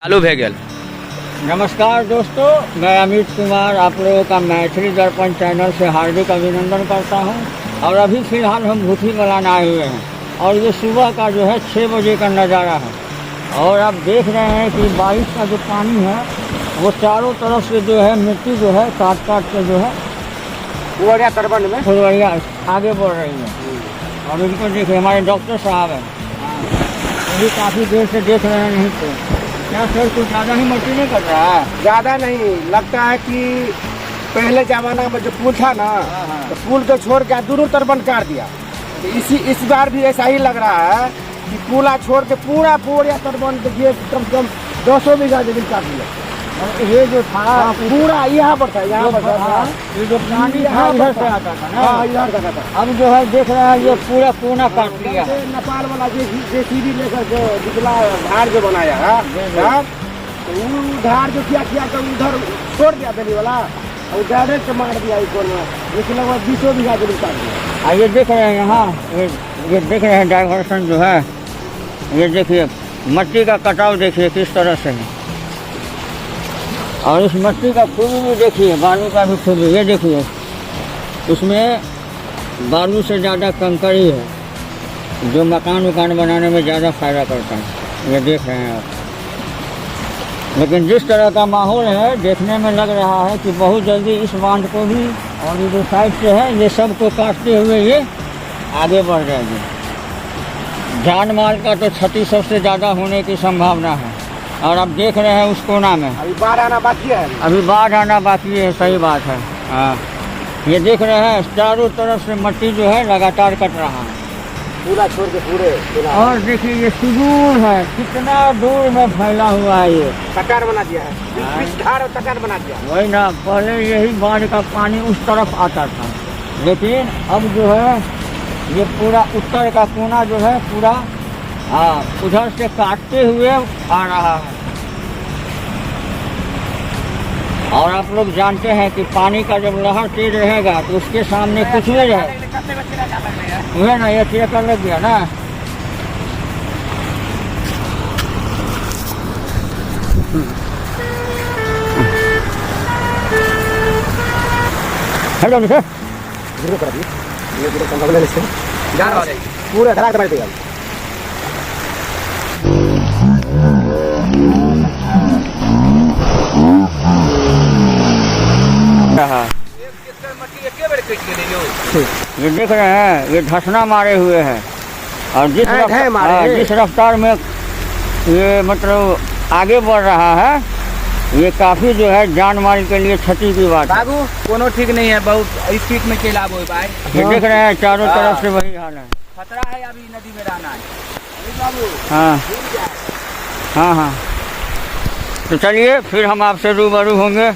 चालू भे गेल। नमस्कार दोस्तों, मैं अमित कुमार आप लोगों का मैथिली दर्पण चैनल से हार्दिक अभिनंदन करता हूं। और अभी फ़िलहाल हम भूथी मलान आए हुए हैं और ये सुबह का जो है 6 बजे का नज़ारा है। और आप देख रहे हैं कि बारिश का जो पानी है वो चारों तरफ से जो है मिट्टी जो है काट काट के जो है फुलवरिया तटबंध में फुलवरिया आगे बढ़ रही है। और इनको देखिए, हमारे डॉक्टर साहब हैं, वो भी काफ़ी देर से देख रहे हैं। नहीं तो क्या सर, कुछ ज़्यादा ही मट्टी नहीं कर रहा है? ज्यादा नहीं लगता है कि पहले जमाना में जो पुल था ना, तो पुल को छोड़ के दोनों तरफ काट दिया। तो इस बार भी ऐसा ही लग रहा है कि पुला छोड़ के पूरा पूरा तटबंध ये कम से कम 200 बीघा जमीन काट दिया। और ये जो था पूरा यहाँ पर था, यहाँ पर था। ये जो पानी था इधर से आता था ना, हाँ, इधर का था। अब जो है देख रहे हैं ये पूरा कोना काट दिया है। नेपाल वाला जेसीबी लेकर के जितना धार जो बनाया है, हाँ, तो वो धार जो किया तो उधर छोड़ दिया दिल्ली वाला और डायरेक्ट मार दिया इको में, लेकिन लगभग 200 बीघा जमीन काट दिया। ये देख रहे हैं यहाँ, ये देख रहे हैं डाइवर्सन जो है, ये देखिए मट्टी का कटाव देखिए किस तरह से है। और इस मट्टी का खूबी भी देखिए, बालू का भी खूबी, ये देखिए इसमें बालू से ज़्यादा कंकड़ ही है जो मकान वकान बनाने में ज़्यादा फायदा करता है। ये देख रहे हैं आप। लेकिन जिस तरह का माहौल है देखने में लग रहा है कि बहुत जल्दी इस बांध को भी और ये जो साइड से है ये सब को काटते हुए ये आगे बढ़ जाएगी। जान माल का तो क्षति सबसे ज़्यादा होने की संभावना है। और आप देख रहे हैं उस कोना में अभी बाढ़ आना बाकी है, अभी बाढ़ आना बाकी है। सही बात है। हाँ, ये देख रहे हैं चारों तरफ से मट्टी जो है लगातार कट रहा है। पूरा छोड़ के पूरे और देखिए ये सुदूर है, कितना दूर में फैला हुआ है। ये कटार बना दिया है, बीच धार और कटार बना दिया। वही ना, पहले यही बाढ़ का पानी उस तरफ आता था, लेकिन अब जो है ये पूरा उत्तर का कोना जो है पूरा उधर से काटते हुए आ रहा है। और आप लोग जानते हैं कि पानी का जब लहर तेज रहेगा तो उसके सामने कुछ नहीं रहे। हुए ना, ये ठेकर लग गया ना। हेलो सर, पूरा धड़ाक मार देगा। ये देख रहे हैं ये धसना मारे हुए हैं। और जिस रफ्तार में ये मतलब आगे बढ़ रहा है ये काफी जो है जान माल के लिए क्षति की बात है। बाबू कोनो ठीक नहीं है, बहुत स्पीड में चला वो भाई। ये देख रहे हैं चारों तरफ से वही हाल है। खतरा है अभी नदी में रहना है बाबू। हाँ हाँ हाँ, तो चलिए फिर हम आपसे रूबरू होंगे।